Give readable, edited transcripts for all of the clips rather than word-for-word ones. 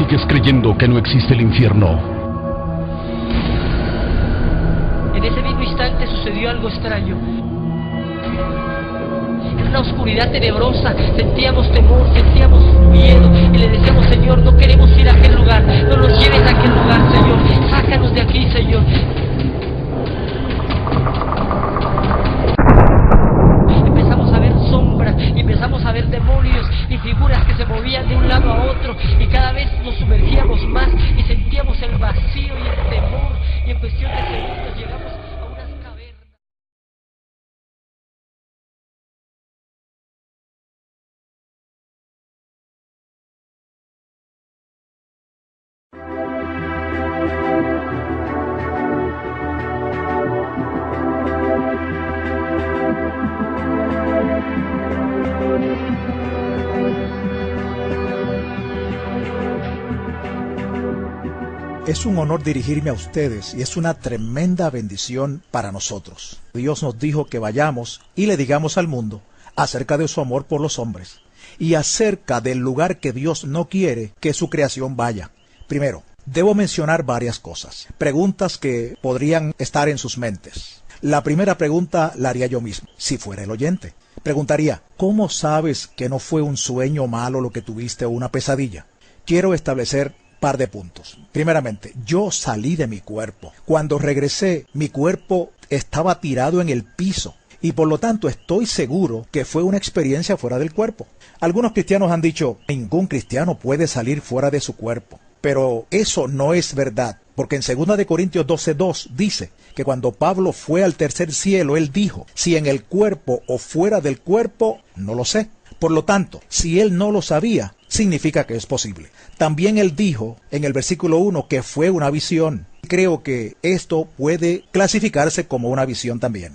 sigues creyendo que no existe el infierno? En ese mismo instante sucedió algo extraño. En una oscuridad tenebrosa sentíamos temor, sentíamos miedo y le decíamos: Señor, no queremos ir a aquel lugar, no nos lleves a aquel lugar, Señor, sácanos de aquí, Señor. Empezamos a ver sombras, y empezamos a ver demonios y figuras que se movían de un lado a otro, y cada vez nos sumergíamos más y sentíamos el vacío y el temor, y en cuestión de segundos llegamos a unas cavernas. Es un honor dirigirme a ustedes y es una tremenda bendición para nosotros. Dios nos dijo que vayamos y le digamos al mundo acerca de su amor por los hombres y acerca del lugar que Dios no quiere que su creación vaya. Primero, debo mencionar varias cosas, preguntas que podrían estar en sus mentes. La primera pregunta la haría yo mismo, si fuera el oyente. Preguntaría: ¿cómo sabes que no fue un sueño malo lo que tuviste o una pesadilla? Quiero establecer par de puntos. Primeramente, yo salí de mi cuerpo. Cuando regresé, mi cuerpo estaba tirado en el piso y por lo tanto estoy seguro que fue una experiencia fuera del cuerpo. Algunos cristianos han dicho: ningún cristiano puede salir fuera de su cuerpo. Pero eso no es verdad, porque en 2 Corintios 12:2 dice que cuando Pablo fue al tercer cielo, él dijo: si en el cuerpo o fuera del cuerpo, no lo sé. Por lo tanto, si él no lo sabía, significa que es posible. También él dijo en el versículo 1 que fue una visión. Creo que esto puede clasificarse como una visión también.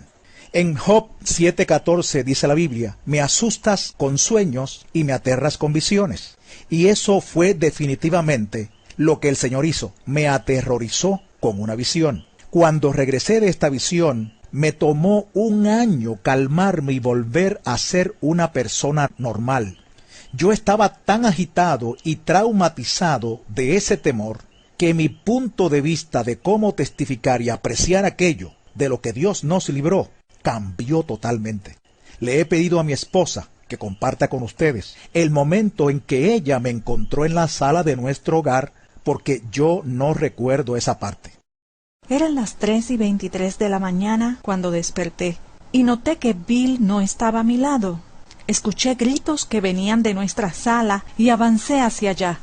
En Job 7:14 dice la Biblia: me asustas con sueños y me aterras con visiones. Y eso fue definitivamente lo que el Señor hizo. Me aterrorizó con una visión. Cuando regresé de esta visión, me tomó 1 año calmarme y volver a ser una persona normal. Yo estaba tan agitado y traumatizado de ese temor que mi punto de vista de cómo testificar y apreciar aquello de lo que Dios nos libró cambió totalmente. Le he pedido a mi esposa que comparta con ustedes el momento en que ella me encontró en la sala de nuestro hogar, porque yo no recuerdo esa parte. Eran las 3:23 de la mañana cuando desperté y noté que Bill no estaba a mi lado. Escuché gritos que venían de nuestra sala y avancé hacia allá.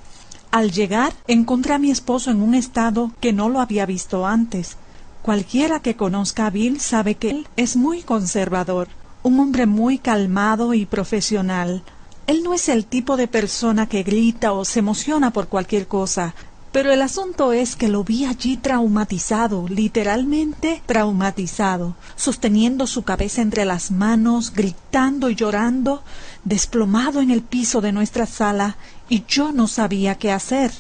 Al llegar, encontré a mi esposo en un estado que no lo había visto antes. Cualquiera que conozca a Bill sabe que él es muy conservador, un hombre muy calmado y profesional. Él no es el tipo de persona que grita o se emociona por cualquier cosa. Pero el asunto es que lo vi allí traumatizado, literalmente traumatizado, sosteniendo su cabeza entre las manos, gritando y llorando, desplomado en el piso de nuestra sala, y yo no sabía qué hacer.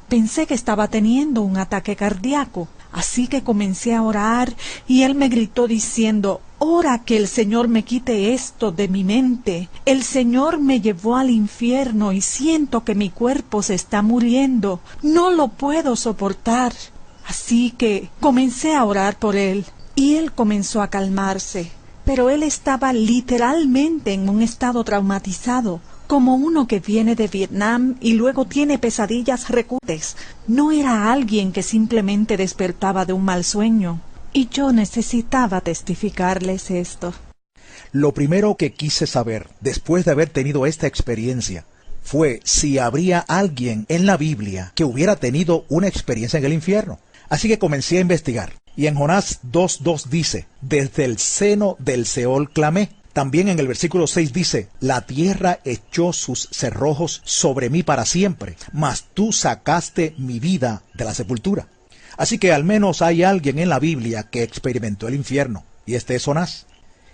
Pensé que estaba teniendo un ataque cardíaco, así que comencé a orar, y él me gritó diciendo: «Ora que el Señor me quite esto de mi mente. El Señor me llevó al infierno y siento que mi cuerpo se está muriendo. No lo puedo soportar». Así que comencé a orar por él, y él comenzó a calmarse. Pero él estaba literalmente en un estado traumatizado, como uno que viene de Vietnam y luego tiene pesadillas recurrentes. No era alguien que simplemente despertaba de un mal sueño. Y yo necesitaba testificarles esto. Lo primero que quise saber, después de haber tenido esta experiencia, fue si habría alguien en la Biblia que hubiera tenido una experiencia en el infierno. Así que comencé a investigar. Y en Jonás 2:2 dice: «Desde el seno del Seol clamé». También en el versículo 6 dice: «La tierra echó sus cerrojos sobre mí para siempre, mas tú sacaste mi vida de la sepultura». Así que al menos hay alguien en la Biblia que experimentó el infierno, y este es Jonás.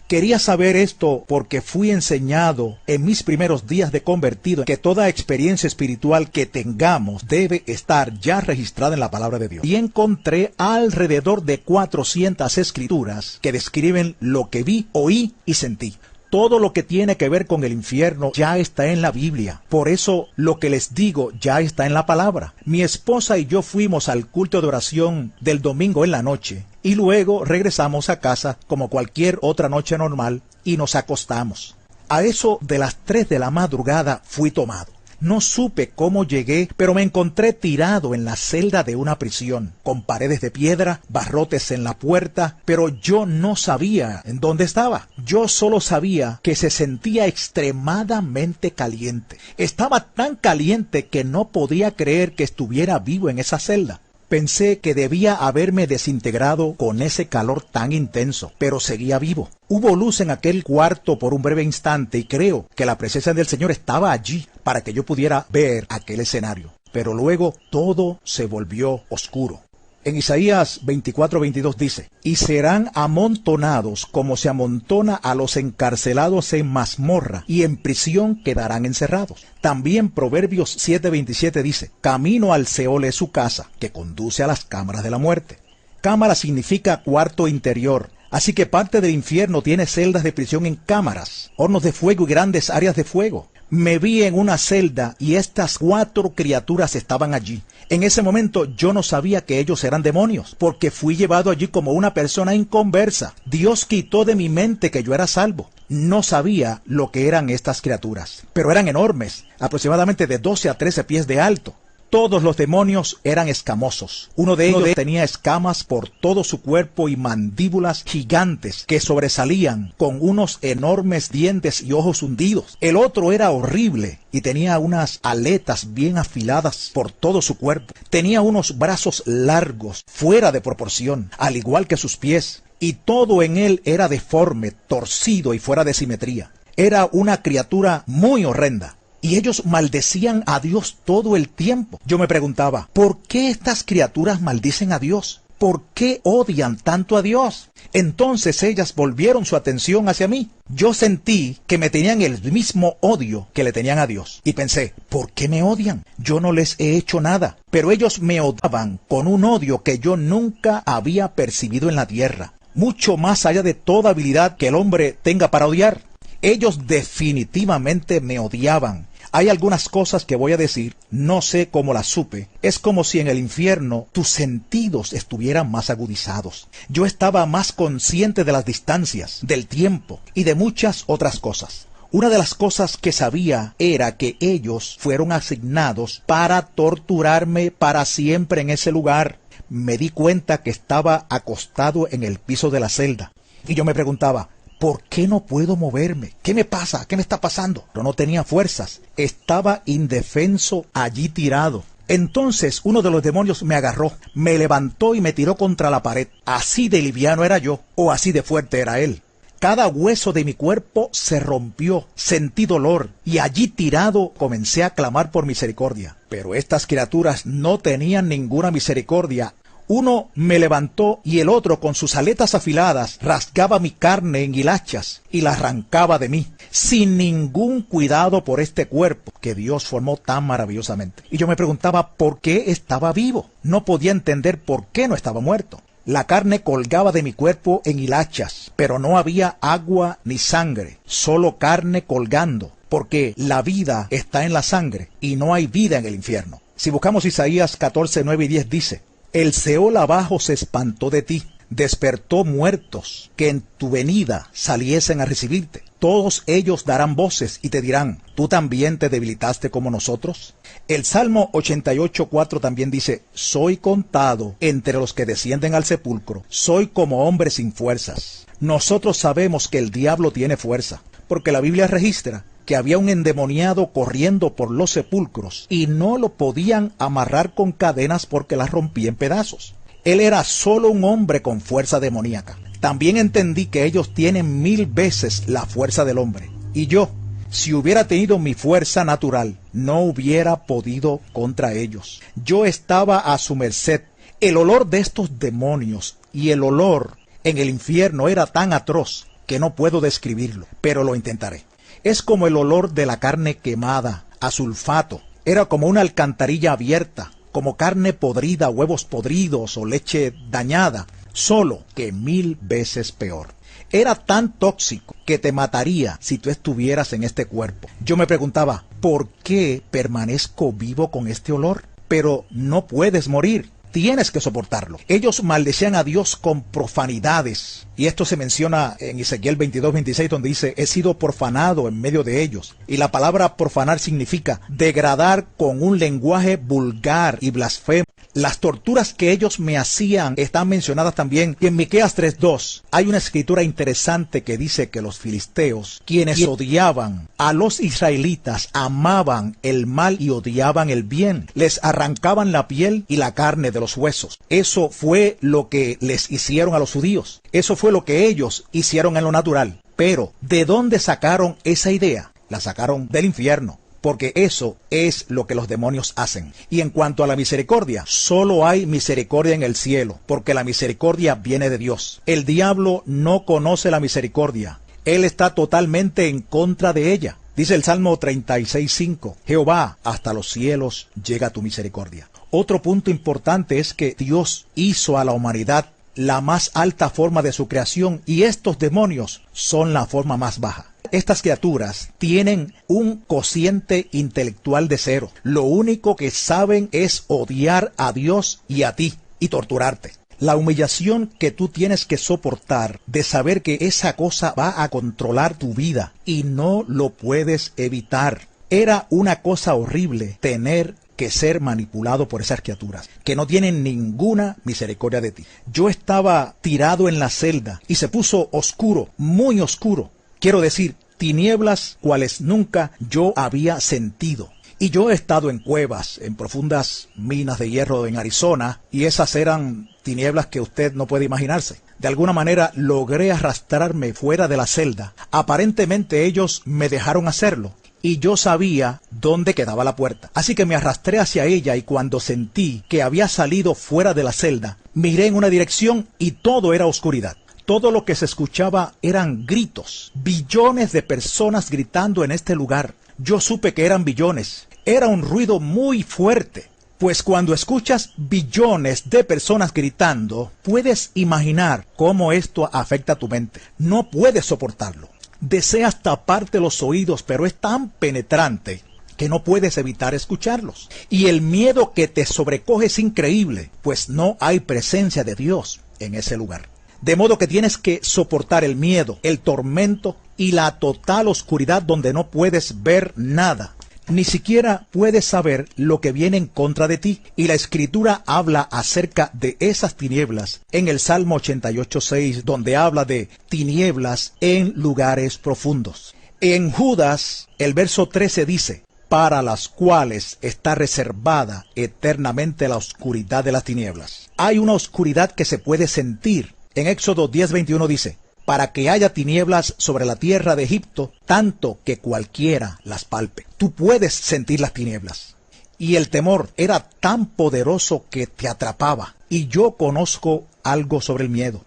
Quería saber esto porque fui enseñado en mis primeros días de convertido que toda experiencia espiritual que tengamos debe estar ya registrada en la palabra de Dios. Y encontré alrededor de 400 escrituras que describen lo que vi, oí y sentí. Todo lo que tiene que ver con el infierno ya está en la Biblia. Por eso lo que les digo ya está en la palabra. Mi esposa y yo fuimos al culto de oración del domingo en la noche y luego regresamos a casa como cualquier otra noche normal y nos acostamos. A eso de las 3 de la madrugada fui tomado. No supe cómo llegué, pero me encontré tirado en la celda de una prisión, con paredes de piedra, barrotes en la puerta, pero yo no sabía en dónde estaba. Yo solo sabía que se sentía extremadamente caliente. Estaba tan caliente que no podía creer que estuviera vivo en esa celda. Pensé que debía haberme desintegrado con ese calor tan intenso, pero seguía vivo. Hubo luz en aquel cuarto por un breve instante y creo que la presencia del Señor estaba allí para que yo pudiera ver aquel escenario. Pero luego todo se volvió oscuro. En Isaías 24:22 dice: y serán amontonados como se amontona a los encarcelados en mazmorra, y en prisión quedarán encerrados. También Proverbios 7:27 dice: camino al Seol es su casa, que conduce a las cámaras de la muerte. Cámara significa cuarto interior. Así que parte del infierno tiene celdas de prisión en cámaras, hornos de fuego y grandes áreas de fuego. Me vi en una celda y estas 4 criaturas estaban allí. En ese momento yo no sabía que ellos eran demonios, porque fui llevado allí como una persona inconversa. Dios quitó de mi mente que yo era salvo. No sabía lo que eran estas criaturas, pero eran enormes, aproximadamente de 12 a 13 pies de alto. Todos los demonios eran escamosos. Uno de ellos tenía escamas por todo su cuerpo y mandíbulas gigantes que sobresalían con unos enormes dientes y ojos hundidos. El otro era horrible y tenía unas aletas bien afiladas por todo su cuerpo. Tenía unos brazos largos, fuera de proporción, al igual que sus pies. Y todo en él era deforme, torcido y fuera de simetría. Era una criatura muy horrenda. Y ellos maldecían a Dios todo el tiempo. Yo me preguntaba, ¿por qué estas criaturas maldicen a Dios? ¿Por qué odian tanto a Dios? Entonces ellas volvieron su atención hacia mí. Yo sentí que me tenían el mismo odio que le tenían a Dios. Y pensé, ¿por qué me odian? Yo no les he hecho nada. Pero ellos me odiaban con un odio que yo nunca había percibido en la tierra. Mucho más allá de toda habilidad que el hombre tenga para odiar. Ellos definitivamente me odiaban. Hay algunas cosas que voy a decir, no sé cómo las supe. Es como si en el infierno tus sentidos estuvieran más agudizados. Yo estaba más consciente de las distancias, del tiempo y de muchas otras cosas. Una de las cosas que sabía era que ellos fueron asignados para torturarme para siempre en ese lugar. Me di cuenta que estaba acostado en el piso de la celda. Y yo me preguntaba, ¿por qué no puedo moverme? ¿Qué me pasa? ¿Qué me está pasando? Pero no tenía fuerzas. Estaba indefenso allí tirado. Entonces uno de los demonios me agarró, me levantó y me tiró contra la pared. Así de liviano era yo, o así de fuerte era él. Cada hueso de mi cuerpo se rompió, sentí dolor, y allí tirado comencé a clamar por misericordia. Pero estas criaturas no tenían ninguna misericordia. Uno me levantó y el otro con sus aletas afiladas rasgaba mi carne en hilachas y la arrancaba de mí, sin ningún cuidado por este cuerpo que Dios formó tan maravillosamente. Y yo me preguntaba por qué estaba vivo. No podía entender por qué no estaba muerto. La carne colgaba de mi cuerpo en hilachas, pero no había agua ni sangre, solo carne colgando, porque la vida está en la sangre y no hay vida en el infierno. Si buscamos Isaías 14, 9 y 10 dice: el Seol abajo se espantó de ti, despertó muertos que en tu venida saliesen a recibirte. Todos ellos darán voces y te dirán, ¿tú también te debilitaste como nosotros? El Salmo 88:4 también dice, soy contado entre los que descienden al sepulcro, soy como hombre sin fuerzas. Nosotros sabemos que el diablo tiene fuerza, porque la Biblia registra que había un endemoniado corriendo por los sepulcros y no lo podían amarrar con cadenas porque las rompía en pedazos. Él era solo un hombre con fuerza demoníaca. También entendí que ellos tienen 1000 veces la fuerza del hombre. Y yo, si hubiera tenido mi fuerza natural, no hubiera podido contra ellos. Yo estaba a su merced. El olor de estos demonios y el olor en el infierno era tan atroz que no puedo describirlo, pero lo intentaré. Es como el olor de la carne quemada, a sulfato. Era como una alcantarilla abierta, como carne podrida, huevos podridos o leche dañada, solo que 1000 veces peor. era tan tóxico que te mataría si tú estuvieras en este cuerpo. Yo me preguntaba, ¿por qué permanezco vivo con este olor? Pero no puedes morir. Tienes que soportarlo. Ellos maldecían a Dios con profanidades. Y esto se menciona en Ezequiel 22:26, donde dice, he sido profanado en medio de ellos. Y la palabra profanar significa degradar con un lenguaje vulgar y blasfemo. Las torturas que ellos me hacían están mencionadas también en Miqueas 3:2. Hay una escritura interesante que dice que los filisteos, quienes odiaban a los israelitas, amaban el mal y odiaban el bien. Les arrancaban la piel y la carne de los huesos. Eso fue lo que les hicieron a los judíos. Eso fue lo que ellos hicieron en lo natural. Pero, ¿de dónde sacaron esa idea? La sacaron del infierno. Porque eso es lo que los demonios hacen. Y en cuanto a la misericordia, solo hay misericordia en el cielo, porque la misericordia viene de Dios. El diablo no conoce la misericordia. Él está totalmente en contra de ella. Dice el Salmo 36:5, Jehová, hasta los cielos llega tu misericordia. Otro punto importante es que Dios hizo a la humanidad la más alta forma de su creación y estos demonios son la forma más baja. Estas criaturas tienen un cociente intelectual de 0. Lo único que saben es odiar a Dios y a ti y torturarte. La humillación que tú tienes que soportar de saber que esa cosa va a controlar tu vida y no lo puedes evitar. Era una cosa horrible tener que ser manipulado por esas criaturas, que no tienen ninguna misericordia de ti. Yo estaba tirado en la celda y se puso oscuro, muy oscuro. Quiero decir, tinieblas cuales nunca yo había sentido. Y yo he estado en cuevas, en profundas minas de hierro en Arizona, y esas eran tinieblas que usted no puede imaginarse. De alguna manera logré arrastrarme fuera de la celda. Aparentemente ellos me dejaron hacerlo, y yo sabía dónde quedaba la puerta. Así que me arrastré hacia ella y cuando sentí que había salido fuera de la celda, miré en una dirección y todo era oscuridad. Todo lo que se escuchaba eran gritos, billones de personas gritando en este lugar. Yo supe que eran billones. Era un ruido muy fuerte, pues cuando escuchas billones de personas gritando, puedes imaginar cómo esto afecta a tu mente. No puedes soportarlo. Deseas taparte los oídos, pero es tan penetrante que no puedes evitar escucharlos. Y el miedo que te sobrecoge es increíble, pues no hay presencia de Dios en ese lugar. De modo que tienes que soportar el miedo, el tormento y la total oscuridad donde no puedes ver nada. Ni siquiera puedes saber lo que viene en contra de ti. Y la Escritura habla acerca de esas tinieblas en el Salmo 88:6, donde habla de tinieblas en lugares profundos. En Judas, el verso 13 dice, para las cuales está reservada eternamente la oscuridad de las tinieblas. Hay una oscuridad que se puede sentir. En Éxodo 10:21 dice, para que haya tinieblas sobre la tierra de Egipto, tanto que cualquiera las palpe. Tú puedes sentir las tinieblas. Y el temor era tan poderoso que te atrapaba. Y yo conozco algo sobre el miedo.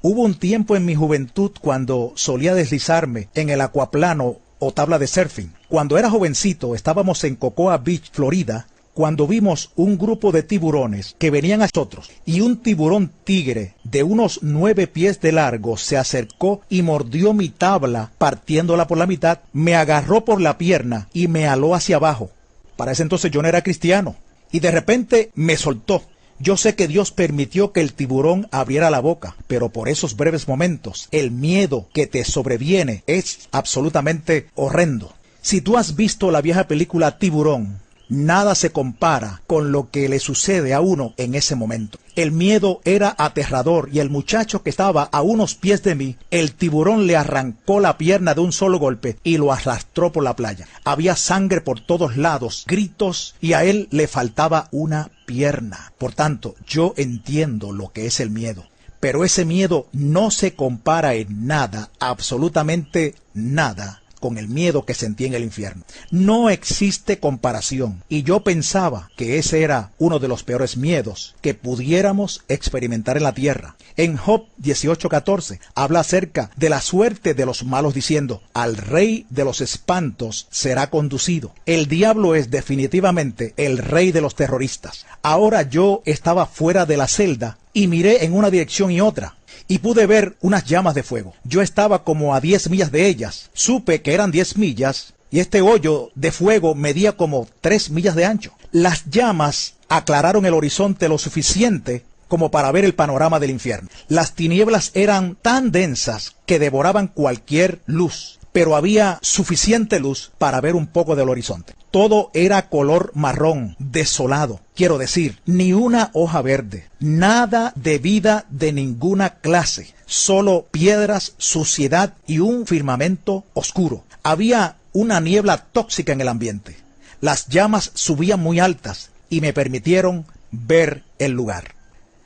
Hubo un tiempo en mi juventud cuando solía deslizarme en el acuaplano o tabla de surfing. Cuando era jovencito estábamos en Cocoa Beach, Florida, cuando vimos un grupo de tiburones que venían a nosotros y un tiburón tigre de unos 9 pies de largo se acercó y mordió mi tabla partiéndola por la mitad, me agarró por la pierna y me aló hacia abajo. Para ese entonces yo no era cristiano y de repente me soltó. Yo sé que Dios permitió que el tiburón abriera la boca, pero por esos breves momentos el miedo que te sobreviene es absolutamente horrendo. Si tú has visto la vieja película Tiburón, nada se compara con lo que le sucede a uno en ese momento. El miedo era aterrador y el muchacho que estaba a unos pies de mí, el tiburón le arrancó la pierna de un solo golpe y lo arrastró por la playa. Había sangre por todos lados, gritos y a él le faltaba una pierna. Por tanto, yo entiendo lo que es el miedo. Pero ese miedo no se compara en nada, absolutamente nada, con el miedo que sentí en el infierno. No existe comparación. Y yo pensaba que ese era uno de los peores miedos que pudiéramos experimentar en la tierra. En Job 18:14 habla acerca de la suerte de los malos diciendo, al rey de los espantos será conducido. El diablo es definitivamente el rey de los terroristas. Ahora yo estaba fuera de la celda y miré en una dirección y otra. y pude ver unas llamas de fuego. Yo estaba como a 10 millas de ellas. Supe que eran 10 millas y este hoyo de fuego medía como 3 millas de ancho. Las llamas aclararon el horizonte lo suficiente como para ver el panorama del infierno. Las tinieblas eran tan densas que devoraban cualquier luz, pero había suficiente luz para ver un poco del horizonte. Todo era color marrón, desolado. Quiero decir, ni una hoja verde, nada de vida de ninguna clase, solo piedras, suciedad y un firmamento oscuro. Había una niebla tóxica en el ambiente. Las llamas subían muy altas y me permitieron ver el lugar.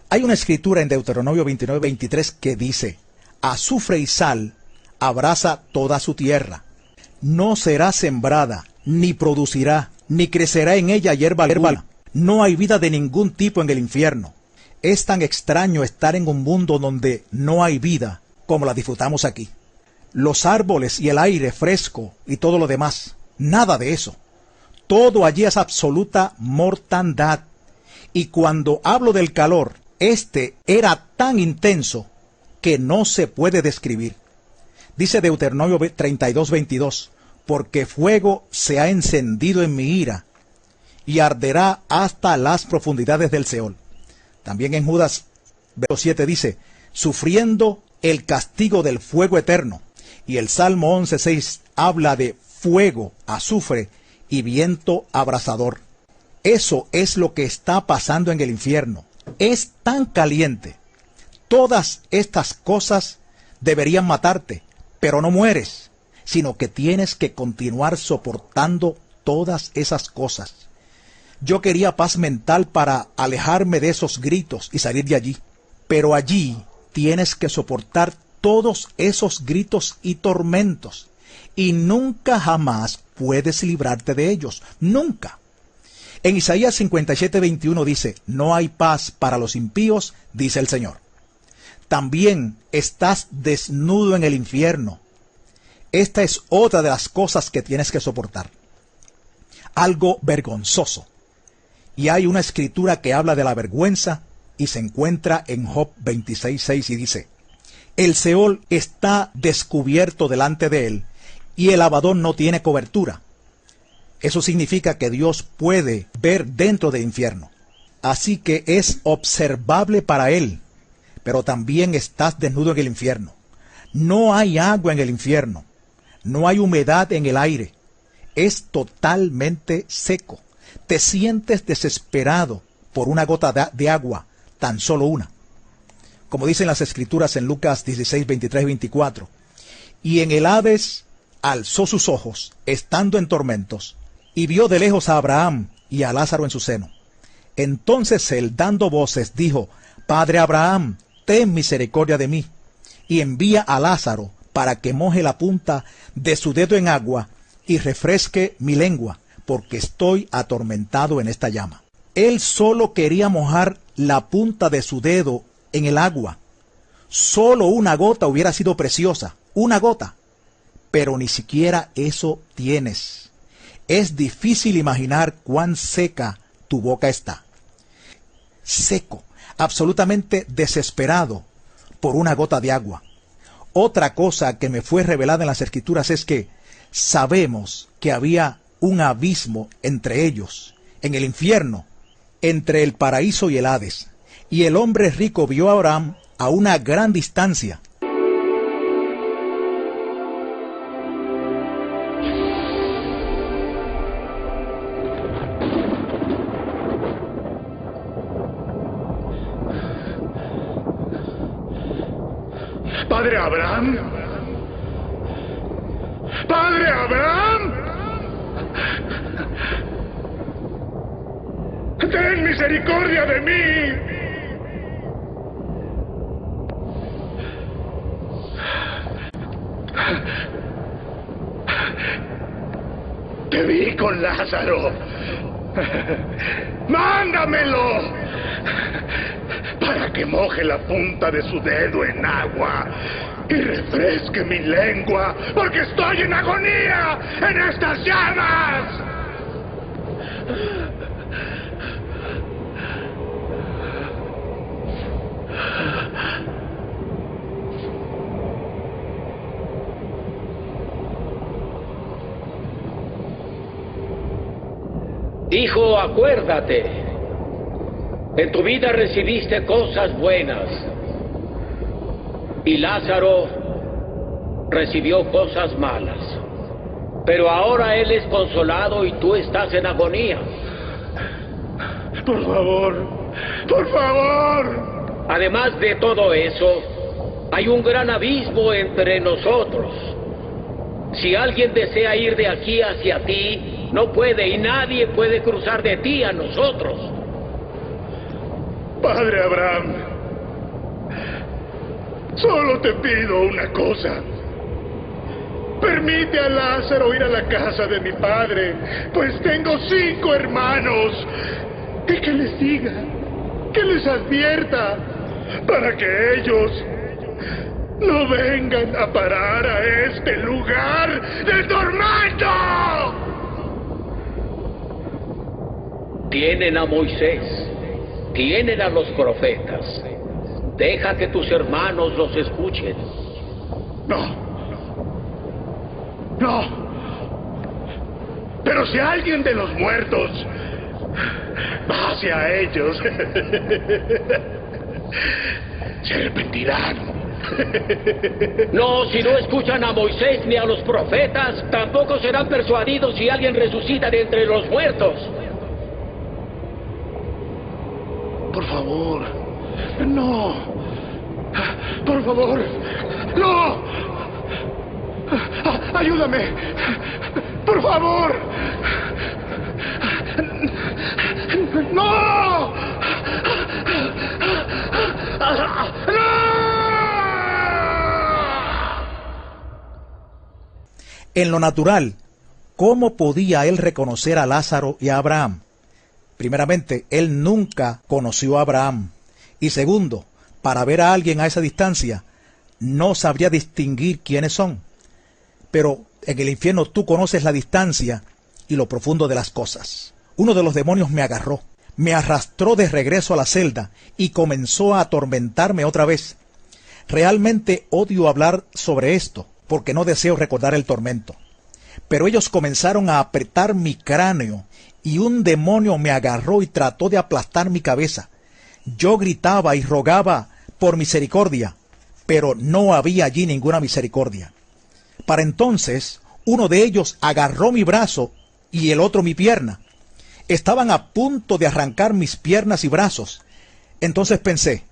Hay una escritura en Deuteronomio 29:23 que dice: azufre y sal abraza toda su tierra. No será sembrada, ni producirá, ni crecerá en ella hierba alguna. No hay vida de ningún tipo en el infierno. Es tan extraño estar en un mundo donde no hay vida como la disfrutamos aquí. Los árboles y el aire fresco y todo lo demás, nada de eso. Todo allí es absoluta mortandad. Y cuando hablo del calor, este era tan intenso que no se puede describir. Dice Deuteronomio 32:22, porque fuego se ha encendido en mi ira y arderá hasta las profundidades del Seol. También en Judas 7 dice, sufriendo el castigo del fuego eterno. Y el Salmo 11:6 habla de fuego, azufre y viento abrasador. Eso es lo que está pasando en el infierno. Es tan caliente. Todas estas cosas deberían matarte, pero no mueres, sino que tienes que continuar soportando todas esas cosas. Yo quería paz mental para alejarme de esos gritos y salir de allí, pero allí tienes que soportar todos esos gritos y tormentos, y nunca jamás puedes librarte de ellos, nunca. En Isaías 57:21 dice, no hay paz para los impíos, dice el Señor. También estás desnudo en el infierno. Esta es otra de las cosas que tienes que soportar. Algo vergonzoso. Y hay una escritura que habla de la vergüenza y se encuentra en Job 26:6 y dice, el Seol está descubierto delante de él y el Abadón no tiene cobertura. Eso significa que Dios puede ver dentro del infierno. Así que es observable para él, pero también estás desnudo en el infierno. No hay agua en el infierno. No hay humedad en el aire. Es totalmente seco. Te sientes desesperado por una gota de agua, tan solo una. Como dicen las escrituras en Lucas 16:23-24. Y en el Hades alzó sus ojos, estando en tormentos, y vio de lejos a Abraham y a Lázaro en su seno. Entonces él, dando voces, dijo, Padre Abraham, ten misericordia de mí, y envía a Lázaro para que moje la punta de su dedo en agua y refresque mi lengua, porque estoy atormentado en esta llama. Él solo quería mojar la punta de su dedo en el agua. Solo una gota hubiera sido preciosa, una gota. Pero ni siquiera eso tienes. Es difícil imaginar cuán seca tu boca está. Seco, absolutamente desesperado por una gota de agua. Otra cosa que me fue revelada en las escrituras es que sabemos que había un abismo entre ellos, en el infierno, entre el paraíso y el Hades. Y el hombre rico vio a Abraham a una gran distancia. Padre Abraham. Padre Abraham. Ten misericordia de mí. Te vi con Lázaro. ¡Mándamelo! Para que moje la punta de su dedo en agua y refresque mi lengua, porque estoy en agonía en estas llamas. Hijo, acuérdate, en tu vida recibiste cosas buenas y Lázaro recibió cosas malas. Pero ahora él es consolado y tú estás en agonía. Por favor, por favor. Además de todo eso, hay un gran abismo entre nosotros. Si alguien desea ir de aquí hacia ti, no puede, y nadie puede cruzar de ti a nosotros. Padre Abraham, solo te pido una cosa. Permite a Lázaro ir a la casa de mi padre, pues tengo 5 hermanos. Y que les diga, que les advierta, para que ellos no vengan a parar a este lugar de tormento. Tienen a Moisés, tienen a los profetas. Deja que tus hermanos los escuchen. No. Pero si alguien de los muertos va hacia ellos, se arrepentirán. No, si no escuchan a Moisés ni a los profetas, tampoco serán persuadidos si alguien resucita de entre los muertos. Por favor, no. Por favor, no. Ayúdame. Por favor. ¡No! ¡No! En lo natural, ¿cómo podía él reconocer a Lázaro y a Abraham? Primeramente, él nunca conoció a Abraham. Y segundo, para ver a alguien a esa distancia, no sabría distinguir quiénes son. Pero en el infierno tú conoces la distancia y lo profundo de las cosas. Uno de los demonios me agarró, me arrastró de regreso a la celda y comenzó a atormentarme otra vez. Realmente odio hablar sobre esto, porque no deseo recordar el tormento. Pero ellos comenzaron a apretar mi cráneo y un demonio me agarró y trató de aplastar mi cabeza. Yo gritaba y rogaba por misericordia, pero no había allí ninguna misericordia. Para entonces, uno de ellos agarró mi brazo y el otro mi pierna. Estaban a punto de arrancar mis piernas y brazos. Entonces pensé,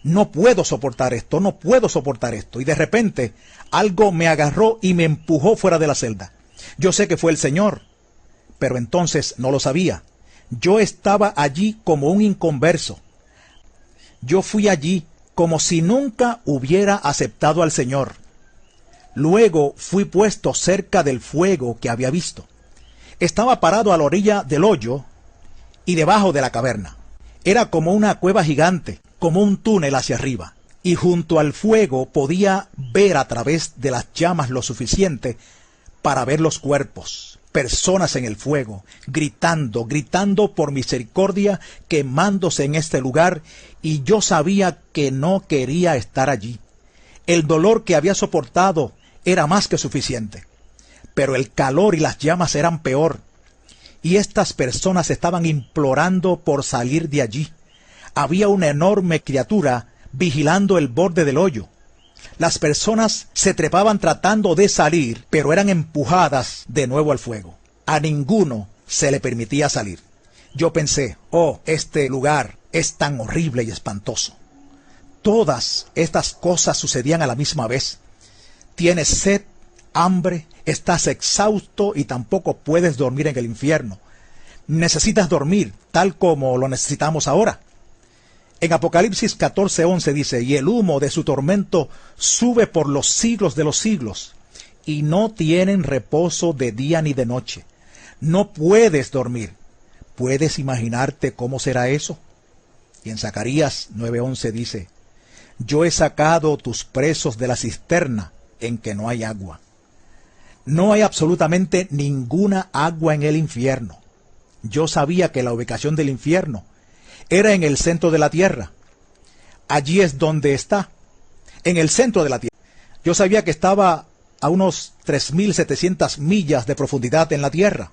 no puedo soportar esto, no puedo soportar esto. Y de repente, algo me agarró y me empujó fuera de la celda. Yo sé que fue el Señor, pero entonces no lo sabía. Yo estaba allí como un inconverso. Yo fui allí como si nunca hubiera aceptado al Señor. Luego fui puesto cerca del fuego que había visto. Estaba parado a la orilla del hoyo y debajo de la caverna. Era como una cueva gigante, como un túnel hacia arriba. Y junto al fuego podía ver a través de las llamas lo suficiente para ver los cuerpos, personas en el fuego, gritando por misericordia, quemándose en este lugar, y yo sabía que no quería estar allí. El dolor que había soportado era más que suficiente, pero el calor y las llamas eran peor, y estas personas estaban implorando por salir de allí. Había una enorme criatura vigilando el borde del hoyo. Las personas se trepaban tratando de salir, pero eran empujadas de nuevo al fuego. A ninguno se le permitía salir. Yo pensé, oh, este lugar es tan horrible y espantoso. Todas estas cosas sucedían a la misma vez. Tienes sed, hambre, estás exhausto y tampoco puedes dormir en el infierno. Necesitas dormir, tal como lo necesitamos ahora. En Apocalipsis 14:11 dice, y el humo de su tormento sube por los siglos de los siglos, y no tienen reposo de día ni de noche. No puedes dormir. ¿Puedes imaginarte cómo será eso? Y en Zacarías 9:11 dice, yo he sacado tus presos de la cisterna en que no hay agua. No hay absolutamente ninguna agua en el infierno. Yo sabía que la ubicación del infierno era en el centro de la tierra. Allí es donde está, en el centro de la tierra. Yo sabía que estaba a unos 3.700 millas de profundidad en la tierra.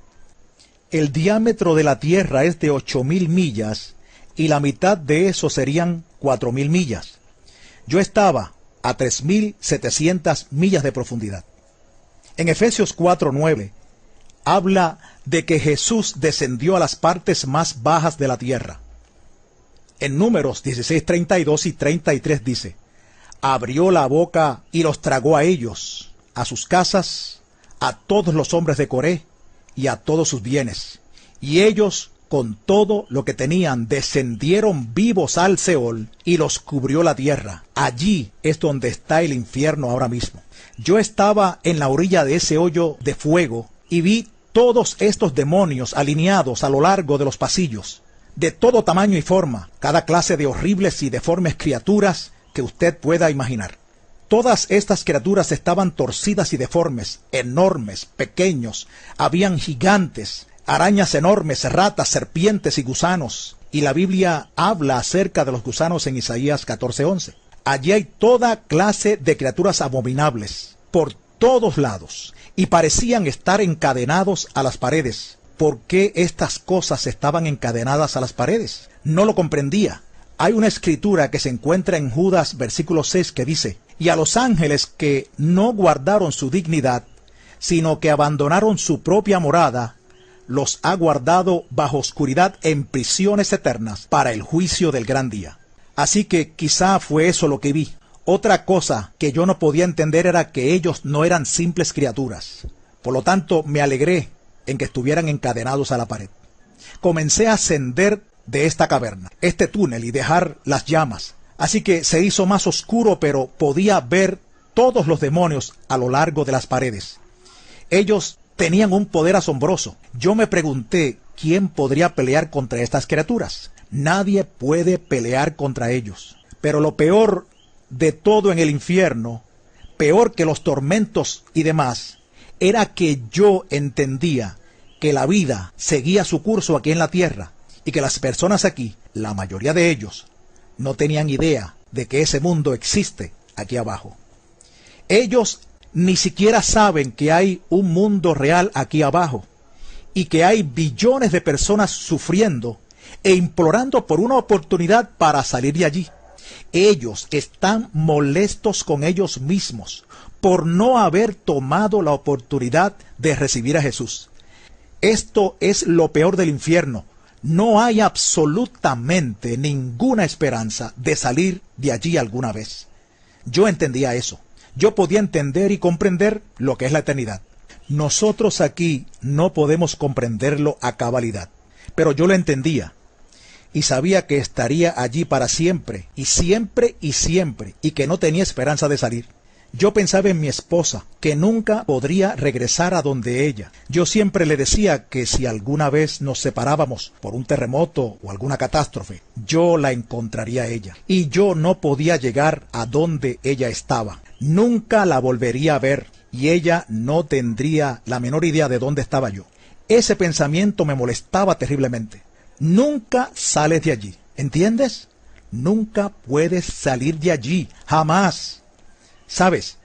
El diámetro de la Tierra es de 8.000 millas y la mitad de eso serían 4.000 millas. Yo estaba a 3.700 millas de profundidad. En Efesios 4:9 habla de que Jesús descendió a las partes más bajas de la tierra. En Números 16:32 y 33 dice: abrió la boca y los tragó a ellos, a sus casas, a todos los hombres de Coré y a todos sus bienes. Y ellos, con todo lo que tenían, descendieron vivos al Seol y los cubrió la tierra. Allí es donde está el infierno ahora mismo. Yo estaba en la orilla de ese hoyo de fuego y vi todos estos demonios alineados a lo largo de los pasillos, de todo tamaño y forma, cada clase de horribles y deformes criaturas que usted pueda imaginar. Todas estas criaturas estaban torcidas y deformes, enormes, pequeños, habían gigantes, arañas enormes, ratas, serpientes y gusanos. Y la Biblia habla acerca de los gusanos en Isaías 14:11. Allí hay toda clase de criaturas abominables, por todos lados, y parecían estar encadenados a las paredes. ¿Por qué estas cosas estaban encadenadas a las paredes? No lo comprendía. Hay una escritura que se encuentra en Judas versículo 6 que dice: y a los ángeles que no guardaron su dignidad, sino que abandonaron su propia morada, los ha guardado bajo oscuridad en prisiones eternas para el juicio del gran día. Así que quizá fue eso lo que vi. Otra cosa que yo no podía entender era que ellos no eran simples criaturas. Por lo tanto, me alegré en que estuvieran encadenados a la pared. Comencé a ascender de esta caverna, este túnel, y dejar las llamas. Así que se hizo más oscuro, pero podía ver todos los demonios a lo largo de las paredes. Ellos tenían un poder asombroso. Yo me pregunté, ¿quién podría pelear contra estas criaturas? Nadie puede pelear contra ellos. Pero lo peor de todo en el infierno, peor que los tormentos y demás, era que yo entendía que la vida seguía su curso aquí en la tierra y que las personas aquí, la mayoría de ellos, no tenían idea de que ese mundo existe aquí abajo. Ellos ni siquiera saben que hay un mundo real aquí abajo y que hay billones de personas sufriendo e implorando por una oportunidad para salir de allí. Ellos están molestos con ellos mismos por no haber tomado la oportunidad de recibir a Jesús. Esto es lo peor del infierno. No hay absolutamente ninguna esperanza de salir de allí alguna vez. Yo entendía eso. Yo podía entender y comprender lo que es la eternidad. Nosotros aquí no podemos comprenderlo a cabalidad, pero yo lo entendía y sabía que estaría allí para siempre y siempre y siempre, y que no tenía esperanza de salir. Yo pensaba en mi esposa, que nunca podría regresar a donde ella. Yo siempre le decía que si alguna vez nos separábamos por un terremoto o alguna catástrofe, yo la encontraría a ella. Y yo no podía llegar a donde ella estaba. Nunca la volvería a ver y ella no tendría la menor idea de dónde estaba yo. Ese pensamiento me molestaba terriblemente. Nunca sales de allí, ¿entiendes? Nunca puedes salir de allí, jamás. ¿Sabes?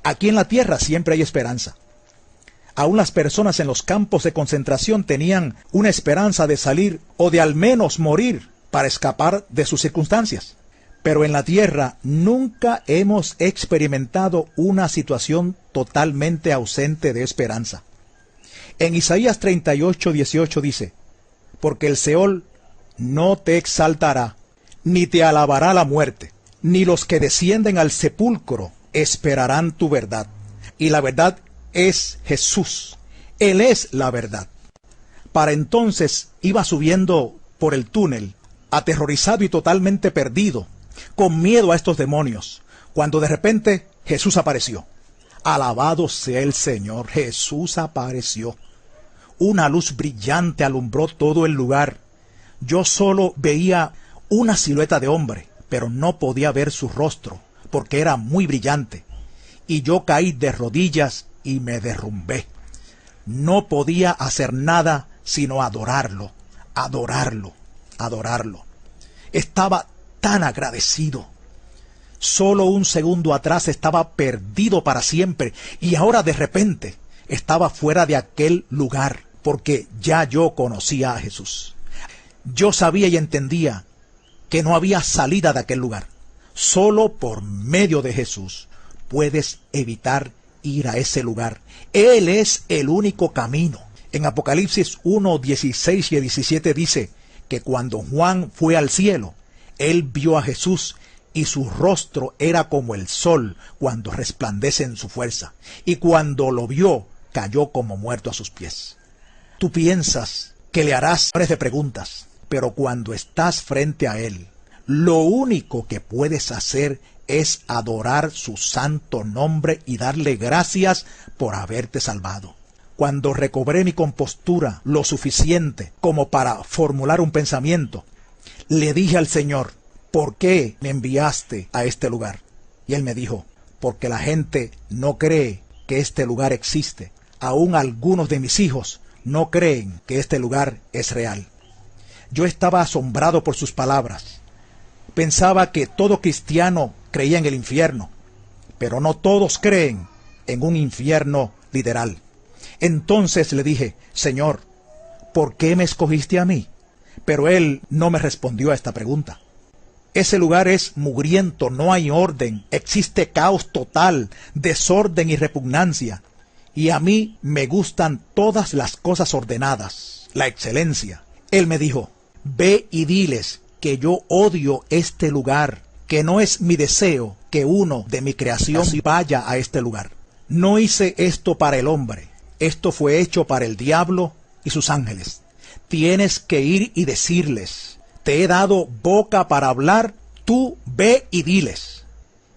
Aquí en la tierra siempre hay esperanza. Aún las personas en los campos de concentración tenían una esperanza de salir o de al menos morir para escapar de sus circunstancias. Pero en la tierra nunca hemos experimentado una situación totalmente ausente de esperanza. En Isaías 38:18 dice: porque el Seol no te exaltará, ni te alabará la muerte, ni los que descienden al sepulcro esperarán tu verdad. Y la verdad es Jesús. Él es la verdad. Para entonces iba subiendo por el túnel, aterrorizado y totalmente perdido, con miedo a estos demonios, cuando de repente Jesús apareció. Alabado sea el Señor, Jesús apareció. Una luz brillante alumbró todo el lugar. Yo solo veía una silueta de hombre, pero no podía ver su rostro, porque era muy brillante. Y yo caí de rodillas y me derrumbé. No podía hacer nada sino adorarlo, adorarlo, adorarlo. Estaba tan agradecido. Solo un segundo atrás estaba perdido para siempre, y ahora de repente estaba fuera de aquel lugar, porque ya yo conocía a Jesús. Yo sabía y entendía que no había salida de aquel lugar. Solo por medio de Jesús puedes evitar ir a ese lugar. Él es el único camino. En Apocalipsis 1, 16 y 17 dice que cuando Juan fue al cielo, él vio a Jesús y su rostro era como el sol cuando resplandece en su fuerza. Y cuando lo vio, cayó como muerto a sus pies. Tú piensas que le harás miles de preguntas, pero cuando estás frente a él, lo único que puedes hacer es adorar su santo nombre y darle gracias por haberte salvado. Cuando recobré mi compostura lo suficiente como para formular un pensamiento, le dije al Señor, ¿por qué me enviaste a este lugar? Y Él me dijo, porque la gente no cree que este lugar existe. Aún algunos de mis hijos no creen que este lugar es real. Yo estaba asombrado por sus palabras. Pensaba que todo cristiano creía en el infierno, pero no todos creen en un infierno literal. Entonces le dije, Señor, ¿por qué me escogiste a mí? Pero Él no me respondió a esta pregunta. Ese lugar es mugriento, no hay orden, existe caos total, desorden y repugnancia. Y a mí me gustan todas las cosas ordenadas, la excelencia. Él me dijo, ve y diles que yo odio este lugar, que no es mi deseo que uno de mi creación vaya a este lugar. No hice esto para el hombre, esto fue hecho para el diablo y sus ángeles. Tienes que ir y decirles, te he dado boca para hablar, tú ve y diles.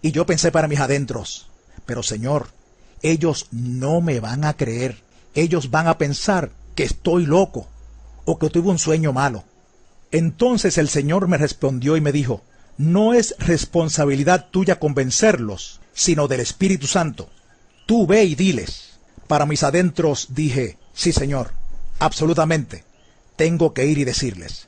Y yo pensé para mis adentros, pero Señor, ellos no me van a creer, ellos van a pensar que estoy loco o que tuve un sueño malo. Entonces el Señor me respondió y me dijo, no es responsabilidad tuya convencerlos, sino del Espíritu Santo. Tú ve y diles. Para mis adentros dije, sí Señor, absolutamente, tengo que ir y decirles.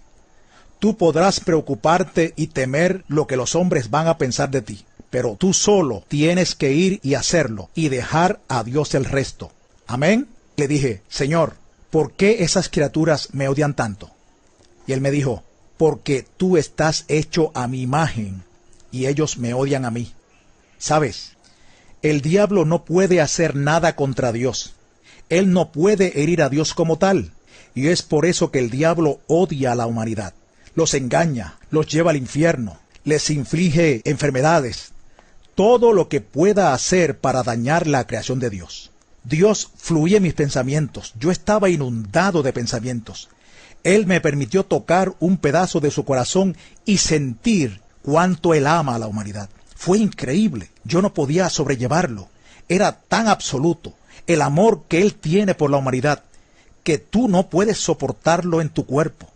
Tú podrás preocuparte y temer lo que los hombres van a pensar de ti, pero tú solo tienes que ir y hacerlo y dejar a Dios el resto. Amén. Le dije, Señor, ¿por qué esas criaturas me odian tanto? Y Él me dijo, porque tú estás hecho a mi imagen y ellos me odian a mí. ¿Sabes? El diablo no puede hacer nada contra Dios. Él no puede herir a Dios como tal. Y es por eso que el diablo odia a la humanidad. Los engaña, los lleva al infierno, les inflige enfermedades. Todo lo que pueda hacer para dañar la creación de Dios. Dios fluía en mis pensamientos. Yo estaba inundado de pensamientos. Él me permitió tocar un pedazo de su corazón y sentir cuánto Él ama a la humanidad. Fue increíble. Yo no podía sobrellevarlo. Era tan absoluto el amor que Él tiene por la humanidad que tú no puedes soportarlo en tu cuerpo.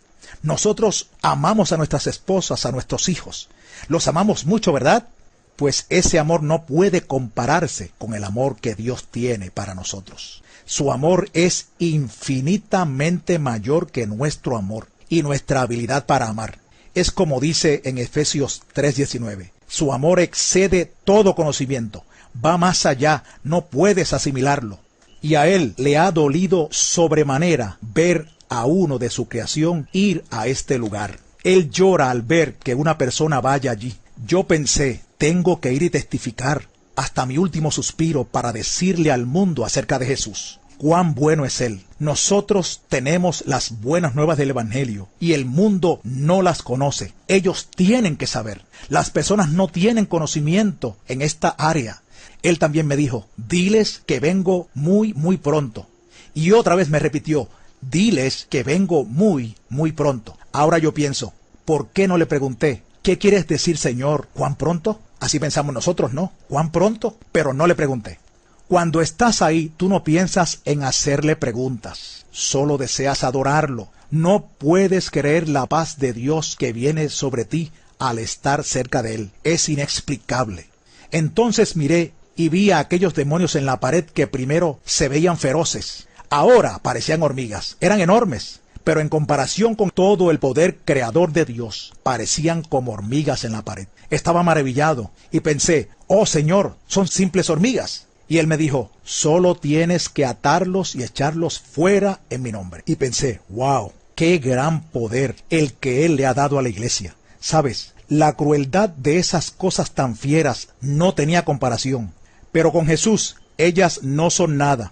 Nosotros amamos a nuestras esposas, a nuestros hijos. Los amamos mucho, ¿verdad? Pues ese amor no puede compararse con el amor que Dios tiene para nosotros. Su amor es infinitamente mayor que nuestro amor y nuestra habilidad para amar. Es como dice en Efesios 3:19. Su amor excede todo conocimiento. Va más allá, no puedes asimilarlo. Y a Él le ha dolido sobremanera ver a uno de su creación ir a este lugar. Él llora al ver que una persona vaya allí. Yo pensé, tengo que ir y testificar hasta mi último suspiro para decirle al mundo acerca de Jesús. Cuán bueno es Él. Nosotros tenemos las buenas nuevas del Evangelio y el mundo no las conoce. Ellos tienen que saber. Las personas no tienen conocimiento en esta área. Él también me dijo, diles que vengo muy pronto. Y otra vez me repitió, diles que vengo muy pronto. Ahora yo pienso, ¿por qué no le pregunté? ¿Qué quieres decir, Señor? ¿Cuán pronto? Así pensamos nosotros, ¿no? ¿Cuán pronto? Pero no le pregunté. Cuando estás ahí, tú no piensas en hacerle preguntas. Solo deseas adorarlo. No puedes creer la paz de Dios que viene sobre ti al estar cerca de Él. Es inexplicable. Entonces miré y vi a aquellos demonios en la pared que primero se veían feroces. Ahora parecían hormigas. Eran enormes. Pero en comparación con todo el poder creador de Dios, parecían como hormigas en la pared. Estaba maravillado y pensé, oh Señor, son simples hormigas. Y él me dijo, solo tienes que atarlos y echarlos fuera en mi nombre. Y pensé, wow, qué gran poder el que él le ha dado a la iglesia. ¿Sabes? La crueldad de esas cosas tan fieras no tenía comparación. Pero con Jesús, ellas no son nada.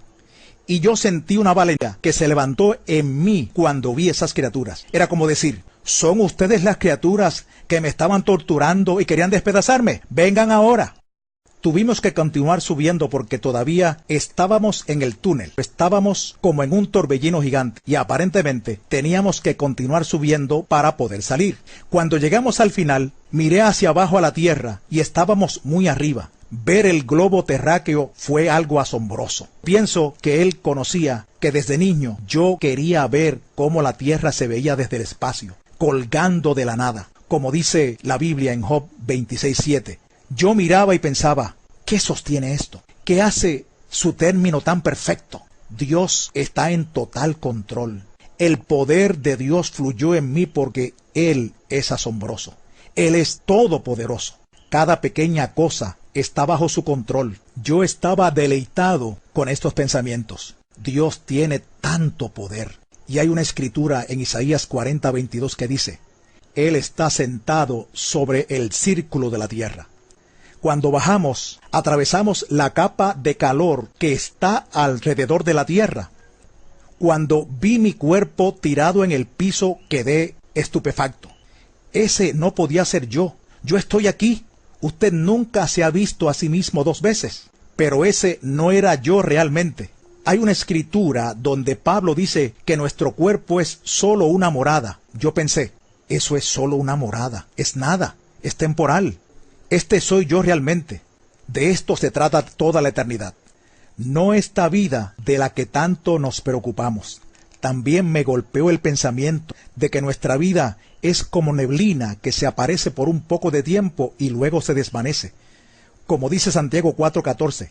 Y yo sentí una valentía que se levantó en mí cuando vi esas criaturas. Era como decir, ¿son ustedes las criaturas que me estaban torturando y querían despedazarme? Vengan ahora. Tuvimos que continuar subiendo porque todavía estábamos en el túnel. Estábamos como en un torbellino gigante y aparentemente teníamos que continuar subiendo para poder salir. Cuando llegamos al final, miré hacia abajo a la tierra y estábamos muy arriba. Ver el globo terráqueo fue algo asombroso. Pienso que él conocía que desde niño yo quería ver cómo la tierra se veía desde el espacio, colgando de la nada, como dice la Biblia en Job 26:7. Yo miraba y pensaba, ¿qué sostiene esto? ¿Qué hace su término tan perfecto? Dios está en total control. El poder de Dios fluyó en mí porque Él es asombroso. Él es todopoderoso. Cada pequeña cosa está bajo su control. Yo estaba deleitado con estos pensamientos. Dios tiene tanto poder. Y hay una escritura en Isaías 40:22 que dice, Él está sentado sobre el círculo de la tierra. Cuando bajamos, atravesamos la capa de calor que está alrededor de la tierra. Cuando vi mi cuerpo tirado en el piso, quedé estupefacto. Ese no podía ser yo. Yo estoy aquí. Usted nunca se ha visto a sí mismo 2 veces. Pero ese no era yo realmente. Hay una escritura donde Pablo dice que nuestro cuerpo es solo una morada. Yo pensé, eso es solo una morada. Es nada. Es temporal. Este soy yo realmente. De esto se trata toda la eternidad. No esta vida de la que tanto nos preocupamos. También me golpeó el pensamiento de que nuestra vida es como neblina que se aparece por un poco de tiempo y luego se desvanece. Como dice Santiago 4:14,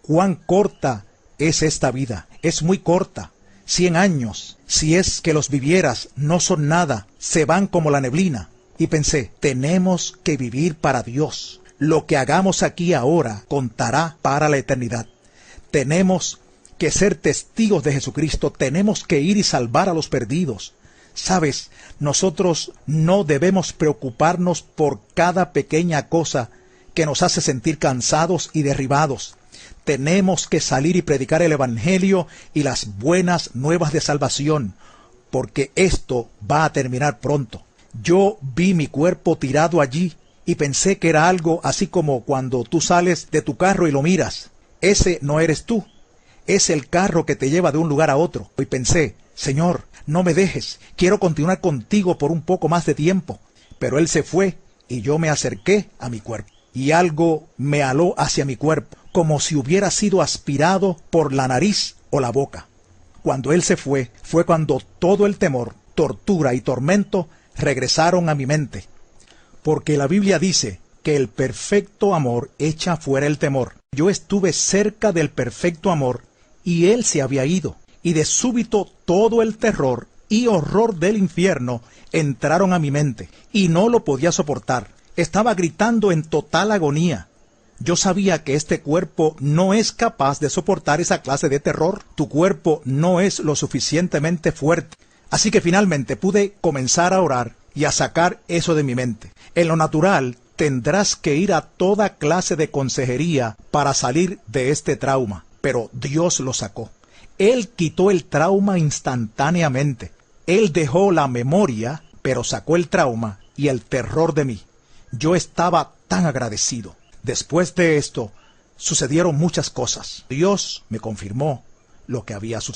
cuán corta es esta vida. Es muy corta. 100 años, si es que los vivieras, no son nada. Se van como la neblina. Y pensé, tenemos que vivir para Dios. Lo que hagamos aquí ahora contará para la eternidad. Tenemos que ser testigos de Jesucristo. Tenemos que ir y salvar a los perdidos. Sabes, nosotros no debemos preocuparnos por cada pequeña cosa que nos hace sentir cansados y derribados. Tenemos que salir y predicar el Evangelio y las buenas nuevas de salvación, porque esto va a terminar pronto. Yo vi mi cuerpo tirado allí y pensé que era algo así como cuando tú sales de tu carro y lo miras. Ese no eres tú. Es el carro que te lleva de un lugar a otro. Y pensé, Señor, no me dejes. Quiero continuar contigo por un poco más de tiempo. Pero Él se fue y yo me acerqué a mi cuerpo. Y algo me aló hacia mi cuerpo, como si hubiera sido aspirado por la nariz o la boca. Cuando Él se fue, fue cuando todo el temor, tortura y tormento regresaron a mi mente, porque la Biblia dice que el perfecto amor echa fuera el temor. Yo estuve cerca del perfecto amor y Él se había ido, y de súbito todo el terror y horror del infierno entraron a mi mente, y no lo podía soportar. Estaba gritando en total agonía. Yo sabía que este cuerpo no es capaz de soportar esa clase de terror. Tu cuerpo no es lo suficientemente fuerte. Así que finalmente pude comenzar a orar y a sacar eso de mi mente. En lo natural, tendrás que ir a toda clase de consejería para salir de este trauma, pero Dios lo sacó. Él quitó el trauma instantáneamente. Él dejó la memoria, pero sacó el trauma y el terror de mí. Yo estaba tan agradecido. Después de esto, sucedieron muchas cosas. Dios me confirmó lo que había sucedido.